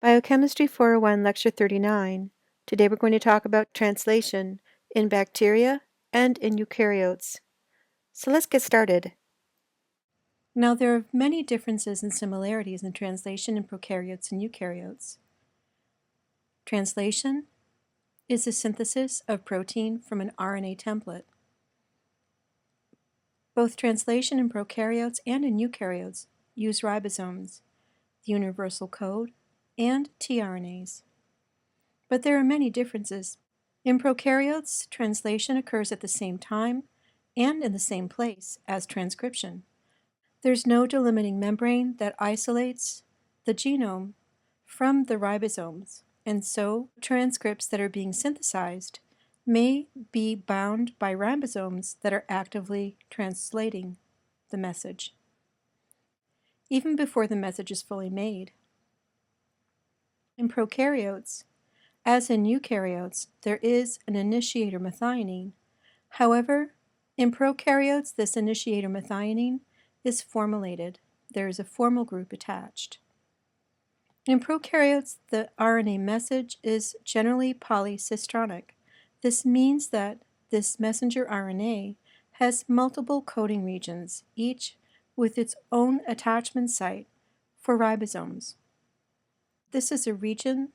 Biochemistry 401 Lecture 39. Today we're going to talk about translation in bacteria and in eukaryotes. So let's get started. Now there are many differences and similarities in translation in prokaryotes and eukaryotes. Translation is the synthesis of protein from an RNA template. Both translation in prokaryotes and in eukaryotes use ribosomes, the universal code, and tRNAs. But there are many differences. In prokaryotes, translation occurs at the same time and in the same place as transcription. There's no delimiting membrane that isolates the genome from the ribosomes, and so transcripts that are being synthesized may be bound by ribosomes that are actively translating the message, even before the message is fully made. In prokaryotes, as in eukaryotes, there is an initiator methionine. However, in prokaryotes, this initiator methionine is formylated. There is a formyl group attached. In prokaryotes, the RNA message is generally polycistronic. This means that this messenger RNA has multiple coding regions, each with its own attachment site for ribosomes. This is a region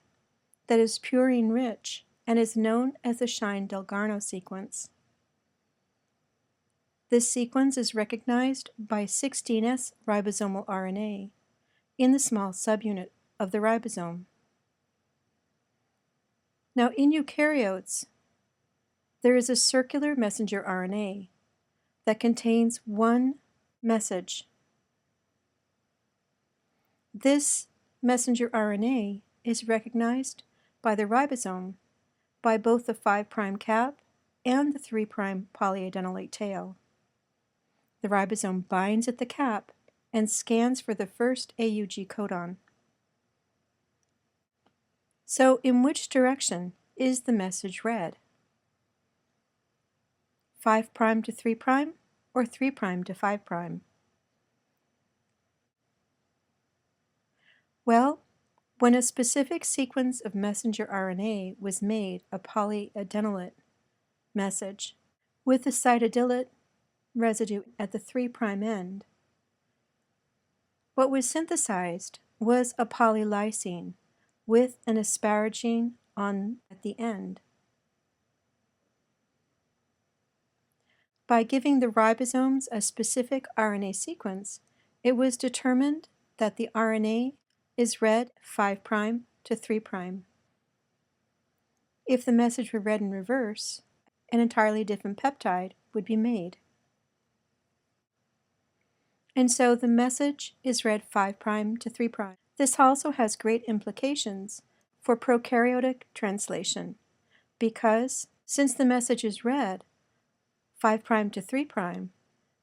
that is purine-rich and is known as the Shine-Delgarno sequence. This sequence is recognized by 16S ribosomal RNA in the small subunit of the ribosome. Now, in eukaryotes, there is a circular messenger RNA that contains one message. This messenger RNA is recognized by the ribosome by both the 5' cap and the 3' polyadenylate tail. The ribosome binds at the cap and scans for the first AUG codon. So in which direction is the message read? 5' to 3' or 3' to 5'? Well, when a specific sequence of messenger RNA was made a polyadenylate message with the cytidylate residue at the 3' end, what was synthesized was a polylysine with an asparagine at the end. By giving the ribosomes a specific RNA sequence, it was determined that the RNA is read 5' to 3'. If the message were read in reverse, an entirely different peptide would be made. And so the message is read 5' to 3'. This also has great implications for prokaryotic translation, because since the message is read 5' to 3',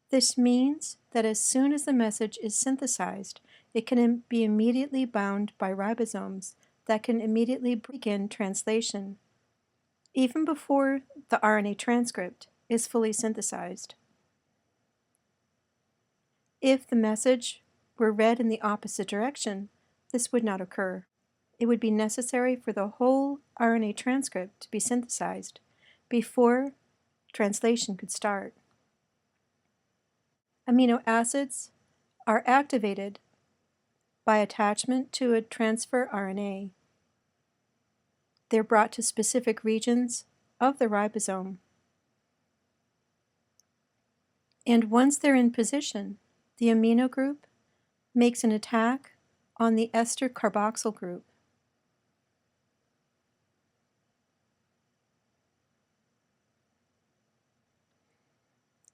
this means that as soon as the message is synthesized, it can be immediately bound by ribosomes that can immediately begin translation, even before the RNA transcript is fully synthesized. If the message were read in the opposite direction, this would not occur. It would be necessary for the whole RNA transcript to be synthesized before translation could start. Amino acids are activated by attachment to a transfer RNA. They're brought to specific regions of the ribosome. And once they're in position, the amino group makes an attack on the ester carboxyl group.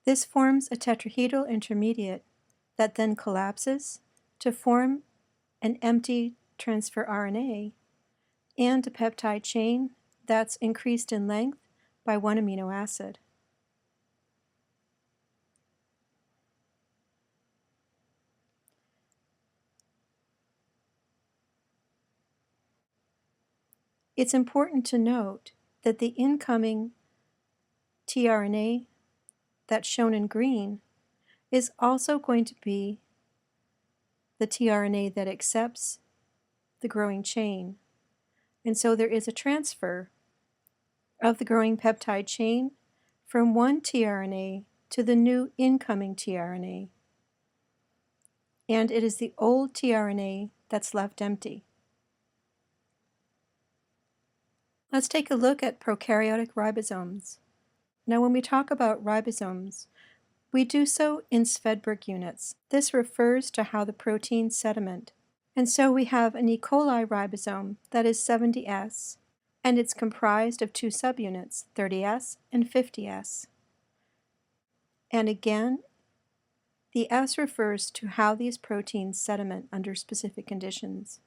This forms a tetrahedral intermediate that then collapses to form an empty transfer RNA and a peptide chain that's increased in length by one amino acid. It's important to note that the incoming tRNA that's shown in green is also going to be the tRNA that accepts the growing chain. And so there is a transfer of the growing peptide chain from one tRNA to the new incoming tRNA. And it is the old tRNA that's left empty. Let's take a look at prokaryotic ribosomes. Now, when we talk about ribosomes, we do so in Svedberg units. This refers to how the proteins sediment. And so we have an E. coli ribosome that is 70S, and it's comprised of two subunits, 30S and 50S. And again, the S refers to how these proteins sediment under specific conditions.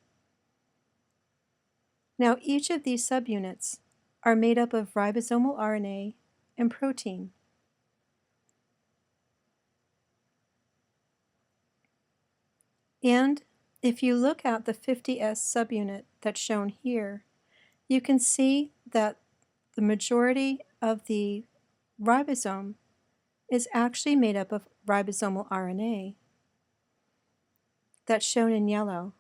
Now, each of these subunits are made up of ribosomal RNA and protein. And if you look at the 50S subunit that's shown here, you can see that the majority of the ribosome is actually made up of ribosomal RNA. That's shown in yellow.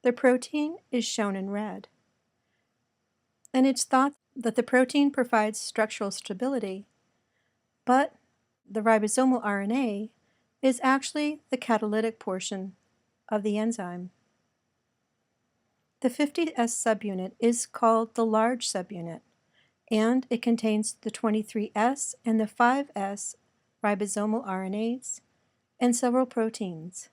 The protein is shown in red. And it's thought that the protein provides structural stability, but the ribosomal RNA is actually the catalytic portion of the enzyme. The 50S subunit is called the large subunit, and it contains the 23S and the 5S ribosomal RNAs and several proteins.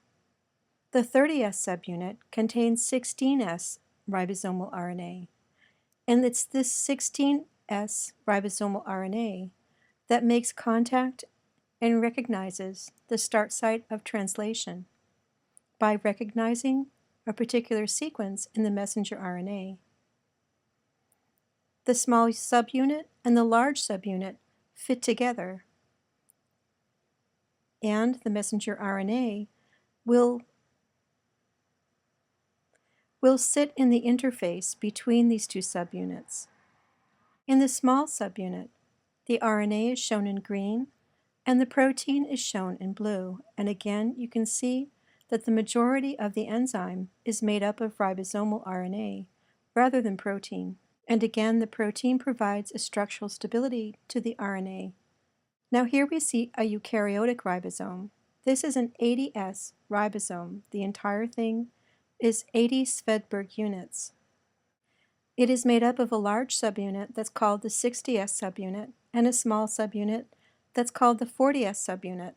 The 30S subunit contains 16S ribosomal RNA, and it's this 16S ribosomal RNA that makes contact and recognizes the start site of translation by recognizing a particular sequence in the messenger RNA. The small subunit and the large subunit fit together, and the messenger RNA will sit in the interface between these two subunits. In the small subunit, the RNA is shown in green and the protein is shown in blue, and again you can see that the majority of the enzyme is made up of ribosomal RNA rather than protein. And again, the protein provides a structural stability to the RNA. Now here we see a eukaryotic ribosome. This is an 80S ribosome. The entire thing is 80 Svedberg units. It is made up of a large subunit that's called the 60S subunit and a small subunit that's called the 40S subunit.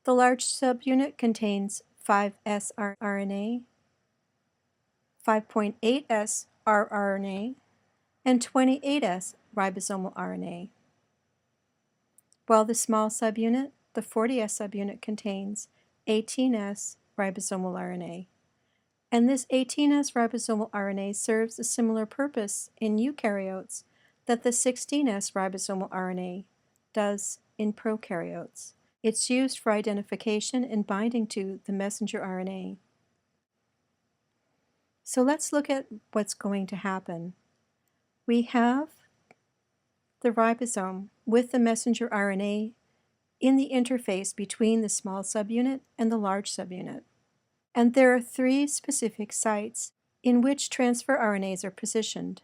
The large subunit contains 5S rRNA, 5.8S rRNA, and 28S ribosomal RNA, while the small subunit, the 40S subunit, contains 18S ribosomal RNA. And this 18S ribosomal RNA serves a similar purpose in eukaryotes that the 16S ribosomal RNA does in prokaryotes. It's used for identification and binding to the messenger RNA. So let's look at what's going to happen. We have the ribosome with the messenger RNA in the interface between the small subunit and the large subunit. And there are three specific sites in which transfer RNAs are positioned: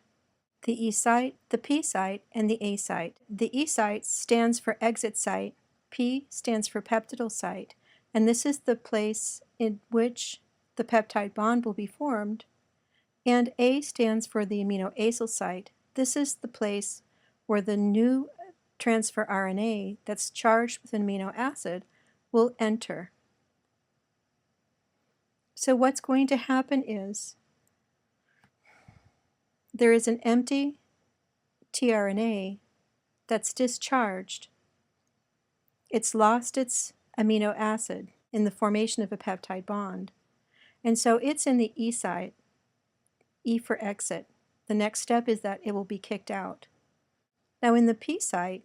the E site, the P site, and the A site. The E site stands for exit site, P stands for peptidyl site, and this is the place in which the peptide bond will be formed, and A stands for the aminoacyl site. This is the place where the new transfer RNA that's charged with an amino acid will enter. So what's going to happen is there is an empty tRNA that's discharged. It's lost its amino acid in the formation of a peptide bond. And so it's in the E site, E for exit. The next step is that it will be kicked out. Now in the P site,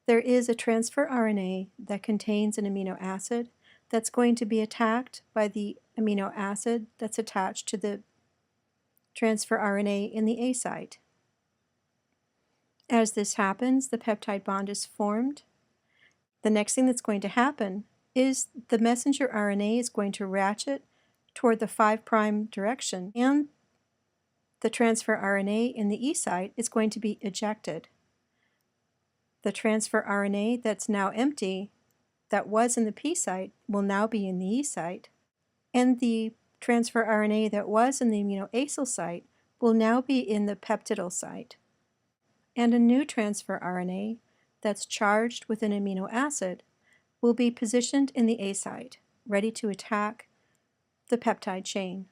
there is a transfer RNA that contains an amino acid that's going to be attacked by the amino acid that's attached to the transfer RNA in the A site. As this happens, the peptide bond is formed. The next thing that's going to happen is the messenger RNA is going to ratchet toward the 5' direction, and the transfer RNA in the E site is going to be ejected. The transfer RNA that's now empty, that was in the P site, will now be in the E site, and the transfer RNA that was in the aminoacyl site will now be in the peptidyl site. And a new transfer RNA that's charged with an amino acid will be positioned in the A site, ready to attack the peptide chain.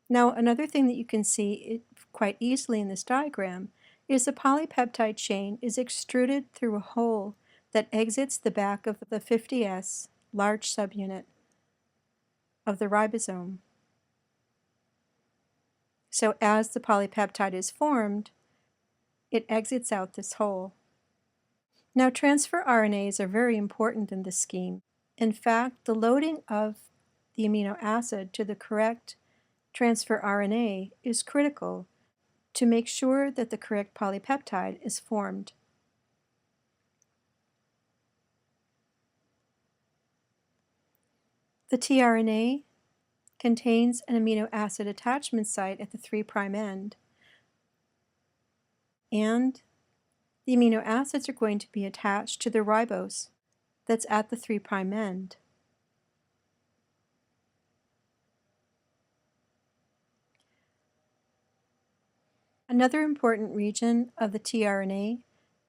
Now, another thing that you can see quite easily in this diagram is the polypeptide chain is extruded through a hole that exits the back of the 50S large subunit of the ribosome. So as the polypeptide is formed, it exits out this hole. Now, transfer RNAs are very important in this scheme. In fact, the loading of the amino acid to the correct transfer RNA is critical to make sure that the correct polypeptide is formed. The tRNA contains an amino acid attachment site at the 3' end, and the amino acids are going to be attached to the ribose that's at the 3' end. Another important region of the tRNA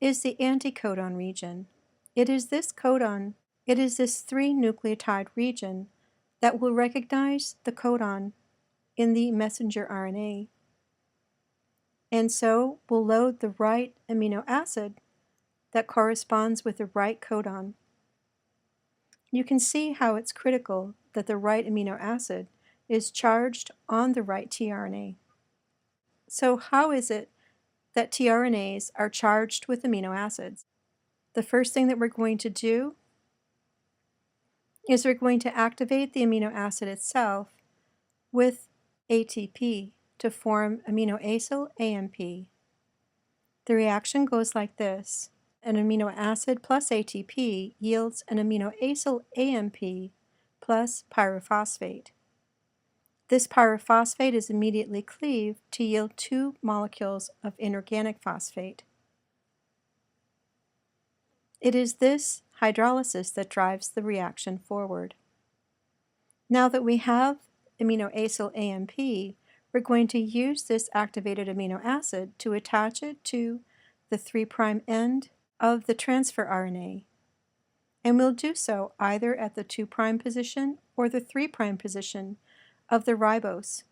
is the anticodon region. It is this 3 nucleotide region that will recognize the codon in the messenger RNA, and so will load the right amino acid that corresponds with the right codon. You can see how it's critical that the right amino acid is charged on the right tRNA. So how is it that tRNAs are charged with amino acids? The first thing that we're going to do is we're going to activate the amino acid itself with ATP to form aminoacyl AMP. The reaction goes like this. An amino acid plus ATP yields an aminoacyl AMP plus pyrophosphate. This pyrophosphate is immediately cleaved to yield 2 molecules of inorganic phosphate. It is this hydrolysis that drives the reaction forward. Now that we have aminoacyl AMP, we're going to use this activated amino acid to attach it to the 3' end of the transfer RNA. And we'll do so either at the 2' position or the 3' position of the ribose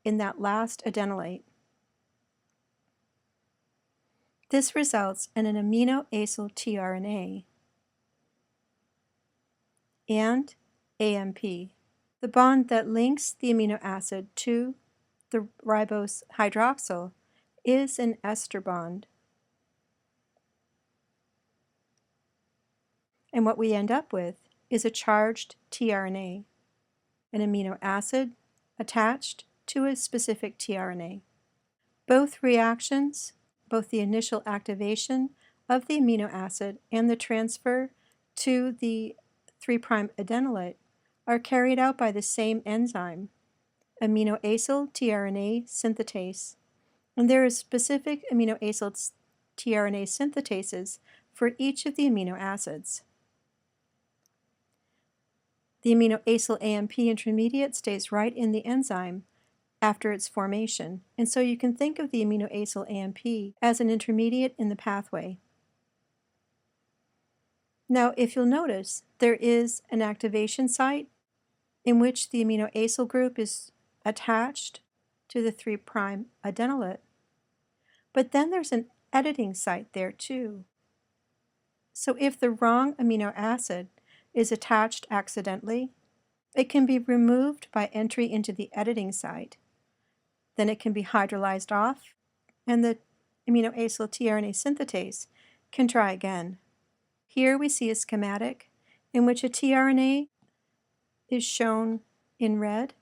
in that last adenylate. This results in an aminoacyl tRNA and AMP. The bond that links the amino acid to the ribose hydroxyl is an ester bond. And what we end up with is a charged tRNA, an amino acid attached to a specific tRNA. Both reactions, both the initial activation of the amino acid and the transfer to the 3' adenylate, are carried out by the same enzyme, aminoacyl tRNA synthetase. And there are specific aminoacyl tRNA synthetases for each of the amino acids. The aminoacyl AMP intermediate stays right in the enzyme after its formation, and so you can think of the aminoacyl AMP as an intermediate in the pathway. Now, if you'll notice, there is an activation site in which the aminoacyl group is attached to the 3' adenylate, but then there's an editing site there too. So if the wrong amino acid is attached accidentally, it can be removed by entry into the editing site. Then it can be hydrolyzed off, and the aminoacyl tRNA synthetase can try again. Here we see a schematic in which a tRNA is shown in red,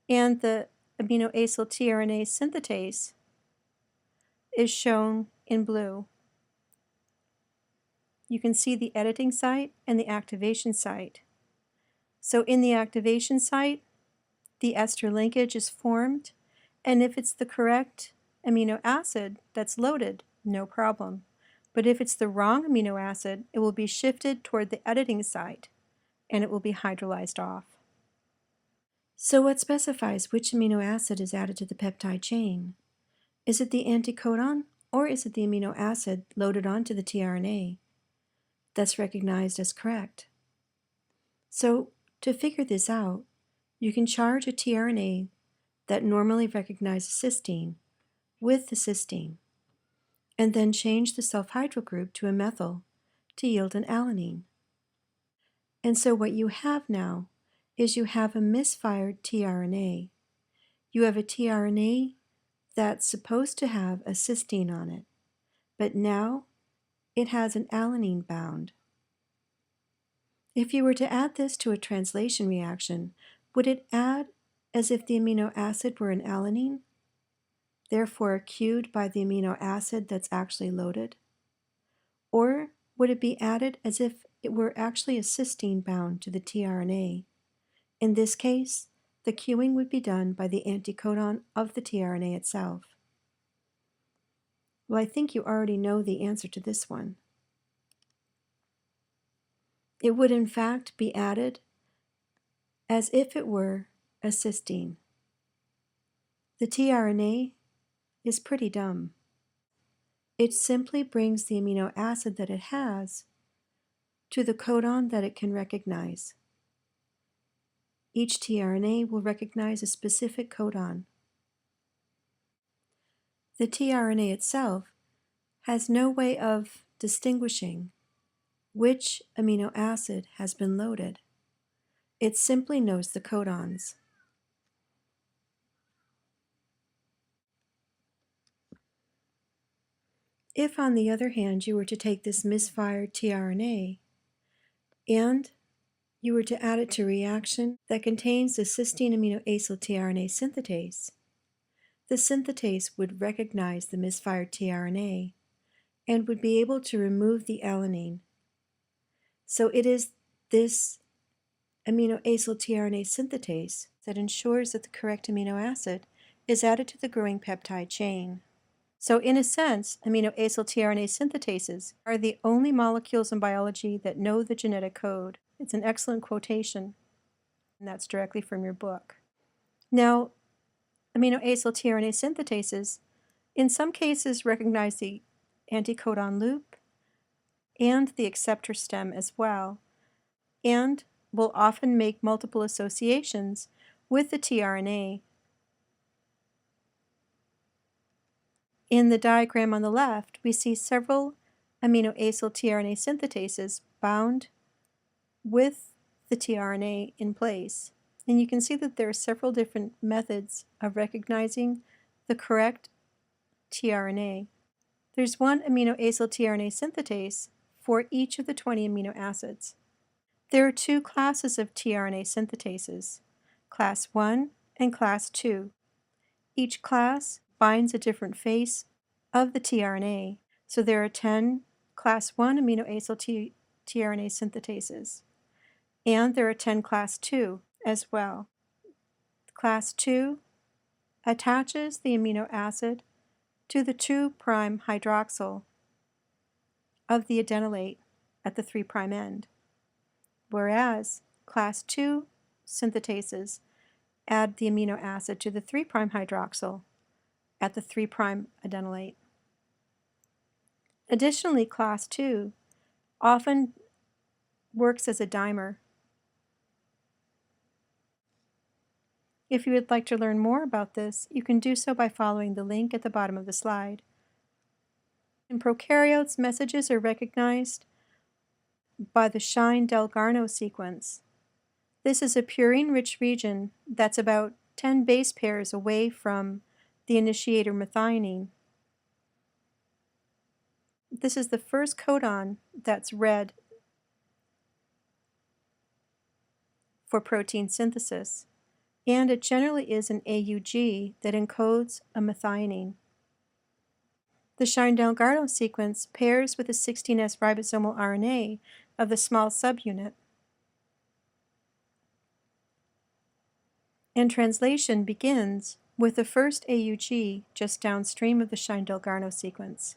and the aminoacyl tRNA synthetase is shown in blue. You can see the editing site and the activation site. So in the activation site, the ester linkage is formed, and if it's the correct amino acid that's loaded, no problem. But if it's the wrong amino acid, it will be shifted toward the editing site, and it will be hydrolyzed off. So what specifies which amino acid is added to the peptide chain? Is it the anticodon, or is it the amino acid loaded onto the tRNA that's recognized as correct? So to figure this out, you can charge a tRNA that normally recognizes cysteine with the cysteine, and then change the sulfhydryl group to a methyl to yield an alanine. And so what you have now is you have a misfired tRNA. You have a tRNA that's supposed to have a cysteine on it, but now it has an alanine bound. If you were to add this to a translation reaction, would it add as if the amino acid were an alanine, therefore cued by the amino acid that's actually loaded? Or would it be added as if it were actually a cysteine bound to the tRNA? In this case, the cueing would be done by the anticodon of the tRNA itself. Well, I think you already know the answer to this one. It would in fact be added as if it were a cysteine. The tRNA is pretty dumb. It simply brings the amino acid that it has to the codon that it can recognize. Each tRNA will recognize a specific codon. The tRNA itself has no way of distinguishing which amino acid has been loaded. It simply knows the codons. If, on the other hand, you were to take this misfired tRNA and you were to add it to a reaction that contains the cysteine amino acyl tRNA synthetase, the synthetase would recognize the misfired tRNA and would be able to remove the alanine. So it is this amino acyl tRNA synthetase that ensures that the correct amino acid is added to the growing peptide chain. So in a sense, amino acyl tRNA synthetases are the only molecules in biology that know the genetic code. It's an excellent quotation, and that's directly from your book. Now, amino acyl tRNA synthetases in some cases recognize the anticodon loop and the acceptor stem as well, and will often make multiple associations with the tRNA. In the diagram on the left, we see several amino acyl tRNA synthetases bound with the tRNA in place. And you can see that there are several different methods of recognizing the correct tRNA. There's one amino acyl tRNA synthetase for each of the 20 amino acids. There are two classes of tRNA synthetases, class 1 and class 2. Each class binds a different face of the tRNA, so there are 10 class 1 amino acyl tRNA synthetases, and there are 10 class 2 as well. Class 2 attaches the amino acid to the 2' hydroxyl of the adenylate at the 3' end, whereas class 2 synthetases add the amino acid to the 3' hydroxyl at the 3' adenylate. Additionally, class 2 often works as a dimer. If you would like to learn more about this, you can do so by following the link at the bottom of the slide. In prokaryotes, messages are recognized by the Shine-Dalgarno sequence. This is a purine-rich region that's about 10 base pairs away from the initiator methionine. This is the first codon that's read for protein synthesis, and it generally is an AUG that encodes a methionine. The Shine-Dalgarno sequence pairs with the 16S ribosomal RNA of the small subunit, And translation begins with the first AUG just downstream of the Shine-Delgarno sequence.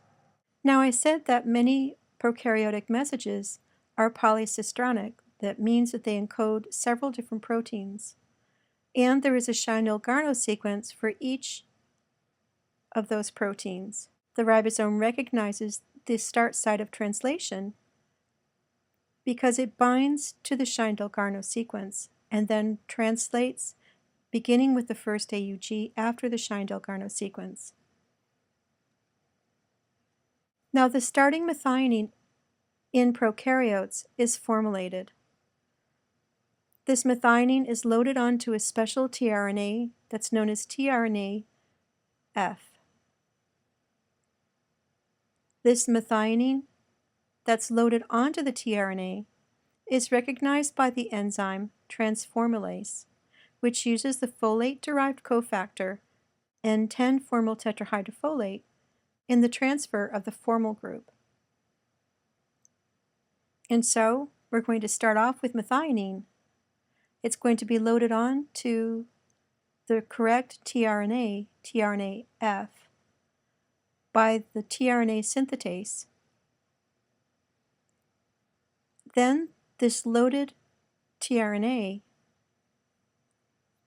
Now I said that many prokaryotic messages are polycistronic. That means that they encode several different proteins. And there is a Shine-Delgarno sequence for each of those proteins. The ribosome recognizes the start site of translation because it binds to the Shine-Delgarno sequence and then translates beginning with the first AUG after the Shine-Delgarno sequence. Now the starting methionine in prokaryotes is formulated. This methionine is loaded onto a special tRNA that's known as tRNA F. This methionine that's loaded onto the tRNA is recognized by the enzyme transformylase, which uses the folate-derived cofactor N10-formyl tetrahydrofolate in the transfer of the formyl group. And so we're going to start off with methionine. It's going to be loaded on to the correct tRNA, tRNA F, by the tRNA synthetase. Then this loaded tRNA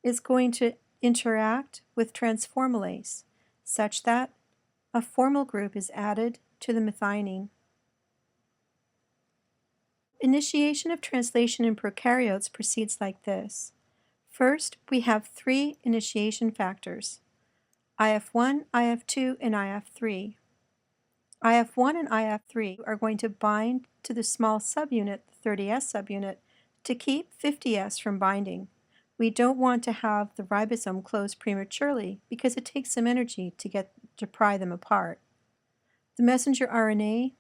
is going to interact with transformylase such that a formyl group is added to the methionine. Initiation of translation in prokaryotes proceeds like this. First, we have three initiation factors: IF1, IF2, and IF3. IF1 and IF3 are going to bind to the small subunit, the 30S subunit, to keep 50S from binding. We don't want to have the ribosome close prematurely because it takes some energy to pry them apart. The messenger RNA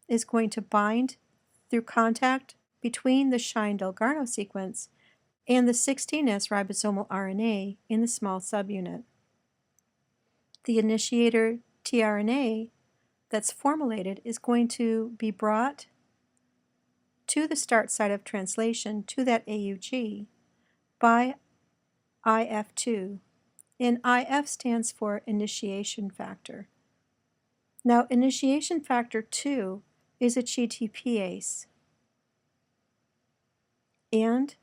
is going to bind through contact between the Shine-Delgarno sequence and the 16S ribosomal RNA in the small subunit. The initiator tRNA that's formulated is going to be brought to the start site of translation, to that AUG, by IF2, and IF stands for initiation factor. Now, initiation factor 2 is a GTPase, and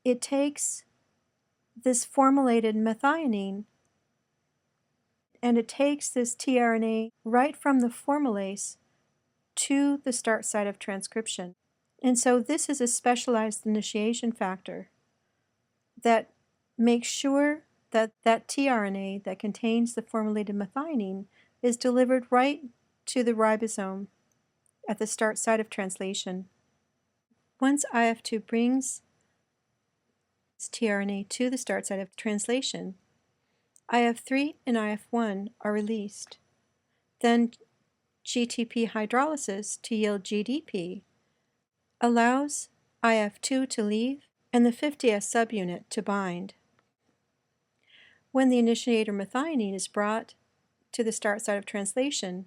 it takes this formulated methionine and it takes this tRNA right from the formylase to the start site of transcription. And so this is a specialized initiation factor that makes sure that that tRNA that contains the formulated methionine is delivered right to the ribosome at the start site of translation. Once IF2 brings its tRNA to the start site of translation, IF3 and IF1 are released. Then GTP hydrolysis to yield GDP allows IF2 to leave and the 50S subunit to bind. When the initiator methionine is brought to the start site of translation,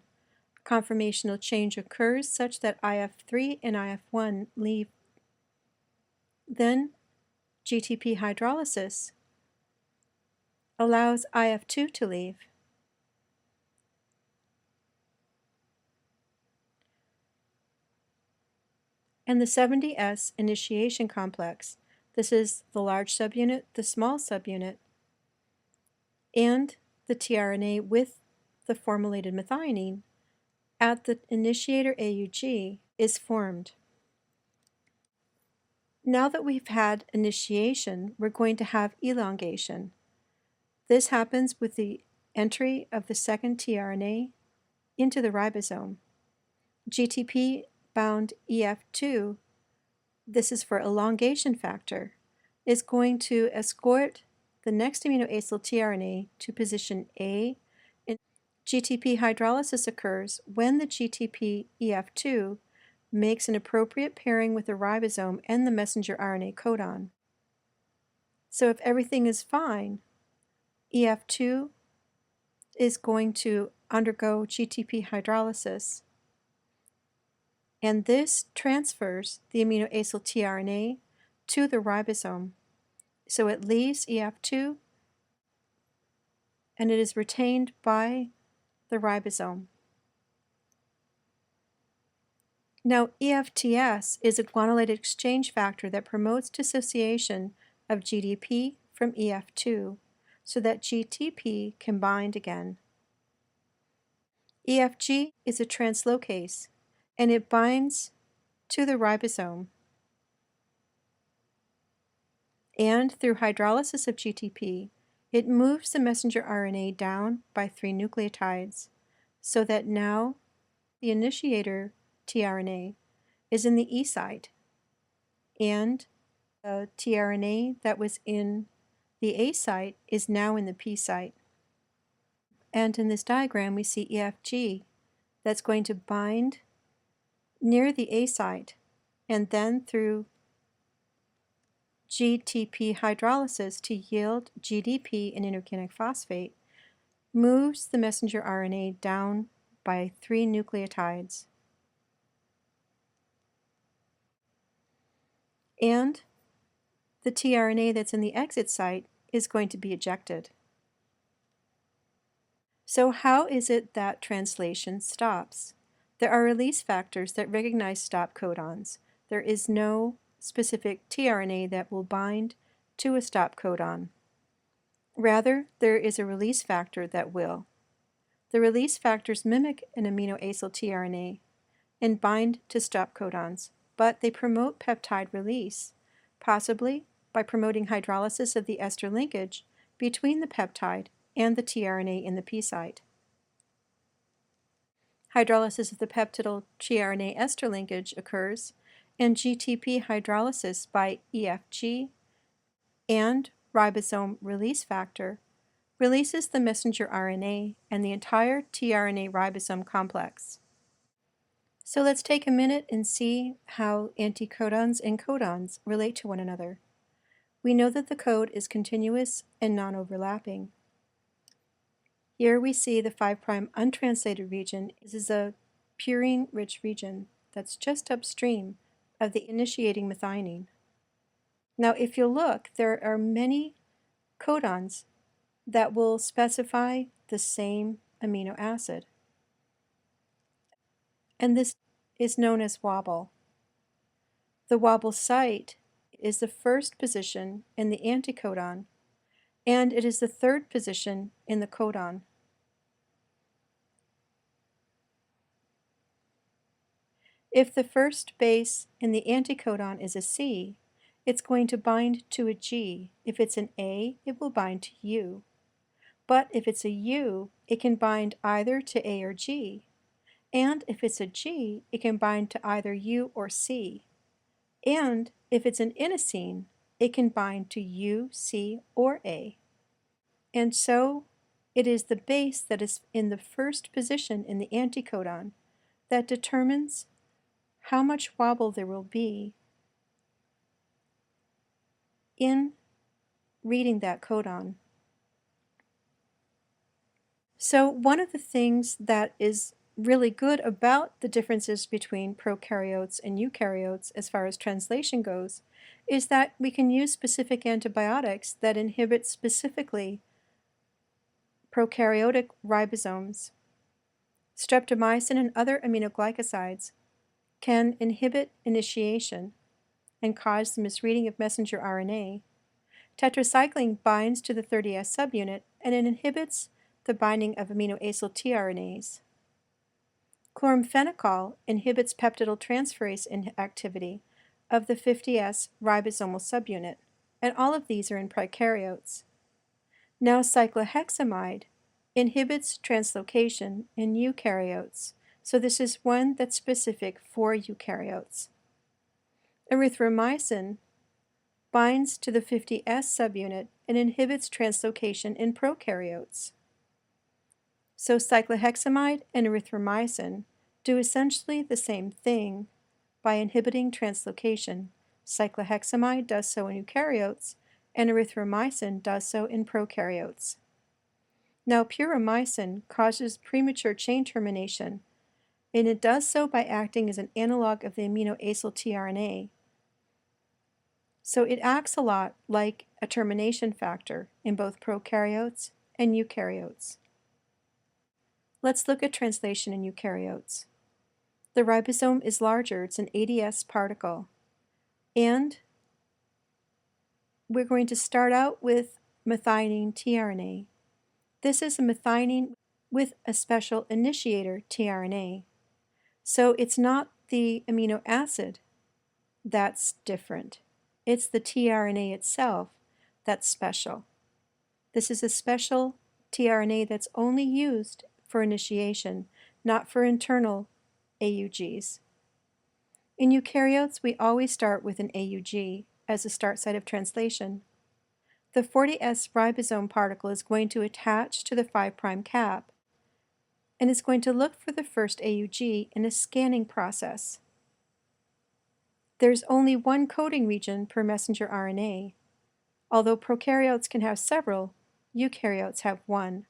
conformational change occurs such that IF3 and IF1 leave. Then GTP hydrolysis allows IF2 to leave. And the 70S initiation complex, this is the large subunit, the small subunit, and the tRNA with the formulated methionine at the initiator AUG is formed. Now that we've had initiation, we're going to have elongation. This happens with the entry of the second tRNA into the ribosome. GTP-bound EF2, this is for elongation factor, is going to escort the next amino acyl tRNA to position A, and GTP hydrolysis occurs when the GTP EF2 makes an appropriate pairing with the ribosome and the messenger RNA codon. So if everything is fine, EF2 is going to undergo GTP hydrolysis, and this transfers the amino acyl tRNA to the ribosome. So it leaves EF2 and it is retained by the ribosome. Now, EFTS is a guanylated exchange factor that promotes dissociation of GDP from EF2 so that GTP can bind again. EFG is a translocase, and it binds to the ribosome. And through hydrolysis of GTP, it moves the messenger RNA down by 3 nucleotides so that now the initiator tRNA is in the E site, and the tRNA that was in the A site is now in the P site. And in this diagram, we see EFG that's going to bind near the A site, and then through GTP hydrolysis to yield GDP and inorganic phosphate, moves the messenger RNA down by 3 nucleotides. And the tRNA that's in the exit site is going to be ejected. So how is it that translation stops? There are release factors that recognize stop codons. There is no specific tRNA that will bind to a stop codon. Rather, there is a release factor that will. The release factors mimic an amino acyl tRNA and bind to stop codons, but they promote peptide release, possibly by promoting hydrolysis of the ester linkage between the peptide and the tRNA in the P site. Hydrolysis of the peptidyl tRNA ester linkage occurs, and GTP hydrolysis by EFG and ribosome release factor releases the messenger RNA and the entire tRNA ribosome complex. So let's take a minute and see how anticodons and codons relate to one another. We know that the code is continuous and non-overlapping. Here we see the 5' untranslated region. This is a purine-rich region that's just upstream of the initiating methionine. Now, if you look, there are many codons that will specify the same amino acid, and this is known as wobble. The wobble site is the first position in the anticodon, and it is the third position in the codon. If the first base in the anticodon is a C, it's going to bind to a G. If it's an A, it will bind to U. But if it's a U, it can bind either to A or G. And if it's a G, it can bind to either U or C. And if it's an inosine, it can bind to U, C, or A. And so it is the base that is in the first position in the anticodon that determines how much wobble there will be in reading that codon. So one of the things that is really good about the differences between prokaryotes and eukaryotes as far as translation goes is that we can use specific antibiotics that inhibit specifically prokaryotic ribosomes. Streptomycin and other aminoglycosides can inhibit initiation and cause the misreading of messenger RNA. Tetracycline binds to the 30S subunit and it inhibits the binding of amino acyl tRNAs. Chloramphenicol inhibits peptidyl transferase activity of the 50S ribosomal subunit, and all of these are in prokaryotes. Now cyclohexamide inhibits translocation in eukaryotes, so this is one that's specific for eukaryotes. Erythromycin binds to the 50S subunit and inhibits translocation in prokaryotes. So cyclohexamide and erythromycin do essentially the same thing by inhibiting translocation. Cyclohexamide does so in eukaryotes, and erythromycin does so in prokaryotes. Now puromycin causes premature chain termination, and it does so by acting as an analog of the amino acyl tRNA. So it acts a lot like a termination factor in both prokaryotes and eukaryotes. Let's look at translation in eukaryotes. The ribosome is larger, it's an ADS particle, and we're going to start out with methionine tRNA. This is a methionine with a special initiator tRNA. So it's not the amino acid that's different. It's the tRNA itself that's special. This is a special tRNA that's only used for initiation, not for internal AUGs. In eukaryotes, we always start with an AUG as a start site of translation. The 40S ribosome particle is going to attach to the 5' cap and is going to look for the first AUG in a scanning process. There's only one coding region per messenger RNA. Although prokaryotes can have several, eukaryotes have one.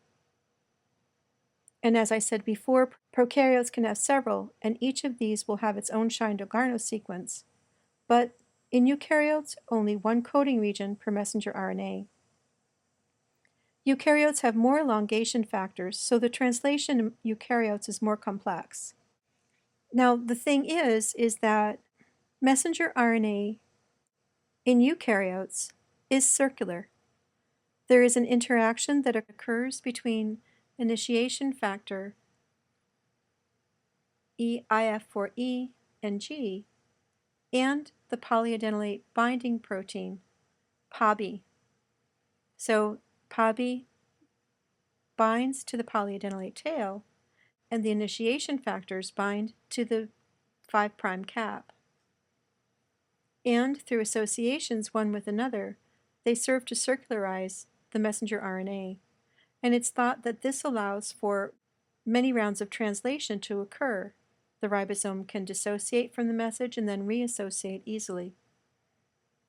And as I said before, prokaryotes can have several, and each of these will have its own Shine-Dalgarno sequence. But in eukaryotes, only one coding region per messenger RNA. Eukaryotes have more elongation factors, so the translation in eukaryotes is more complex. Now, the thing is that messenger RNA in eukaryotes is circular. There is an interaction that occurs between initiation factor EIF4E and G and the polyadenylate binding protein PABI. So PABI binds to the polyadenylate tail, and the initiation factors bind to the 5' cap. And through associations one with another, they serve to circularize the messenger RNA. And it's thought that this allows for many rounds of translation to occur. The ribosome can dissociate from the message and then reassociate easily.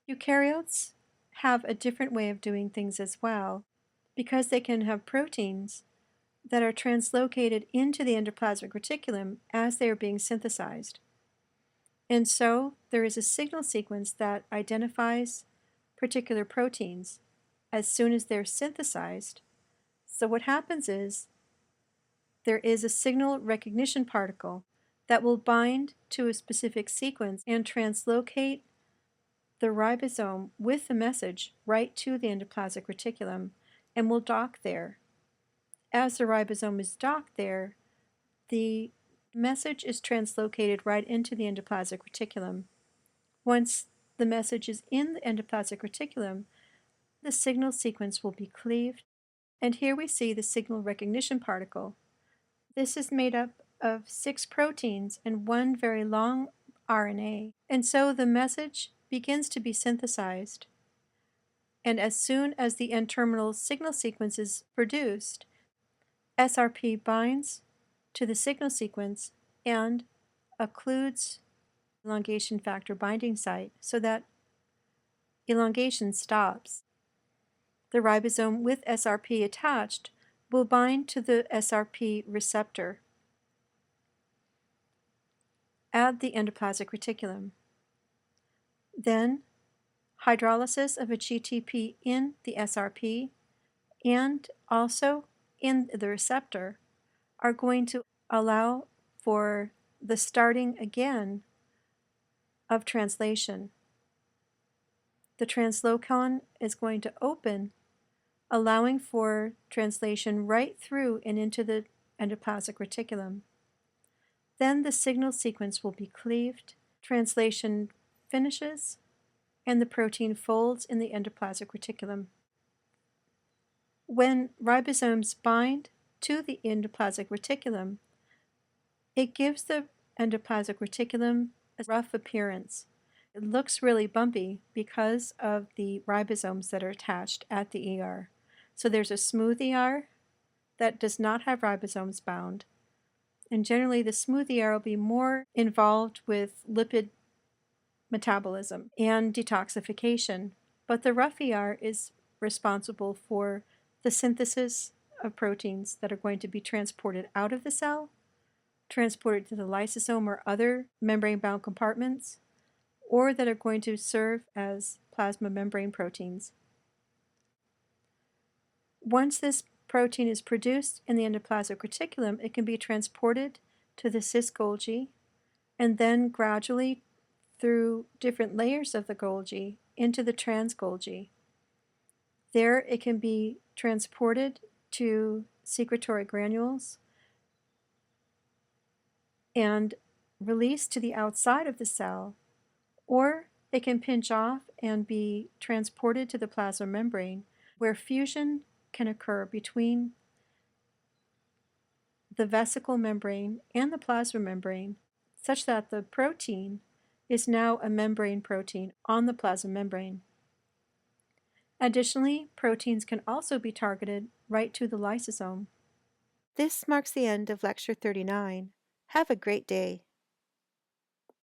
Eukaryotes have a different way of doing things as well, because they can have proteins that are translocated into the endoplasmic reticulum as they are being synthesized. And so there is a signal sequence that identifies particular proteins as soon as they're synthesized. So what happens is there is a signal recognition particle that will bind to a specific sequence and translocate the ribosome with the message right to the endoplasmic reticulum and will dock there. As the ribosome is docked there, the message is translocated right into the endoplasmic reticulum. Once the message is in the endoplasmic reticulum, the signal sequence will be cleaved, and here we see the signal recognition particle. This is made up of 6 proteins and one very long RNA, and so the message begins to be synthesized. And as soon as the N-terminal signal sequence is produced, SRP binds to the signal sequence and occludes elongation factor binding site so that elongation stops. The ribosome with SRP attached will bind to the SRP receptor at the endoplasmic reticulum. Then, hydrolysis of a GTP in the SRP and also in the receptor are going to allow for the starting again of translation. The translocon is going to open, allowing for translation right through and into the endoplasmic reticulum. Then the signal sequence will be cleaved, translation finishes, and the protein folds in the endoplasmic reticulum. When ribosomes bind to the endoplasmic reticulum, it gives the endoplasmic reticulum a rough appearance. It looks really bumpy because of the ribosomes that are attached at the ER. So there's a smooth ER that does not have ribosomes bound. And generally the smooth ER will be more involved with lipid metabolism and detoxification. But the rough ER is responsible for the synthesis of proteins that are going to be transported out of the cell, transported to the lysosome or other membrane-bound compartments, or that are going to serve as plasma membrane proteins. Once this protein is produced in the endoplasmic reticulum, it can be transported to the cis Golgi and then gradually through different layers of the Golgi into the trans Golgi. There it can be transported to secretory granules and released to the outside of the cell, or it can pinch off and be transported to the plasma membrane, where fusion can occur between the vesicle membrane and the plasma membrane, such that the protein is now a membrane protein on the plasma membrane. Additionally, proteins can also be targeted right to the lysosome. This marks the end of Lecture 39. Have a great day.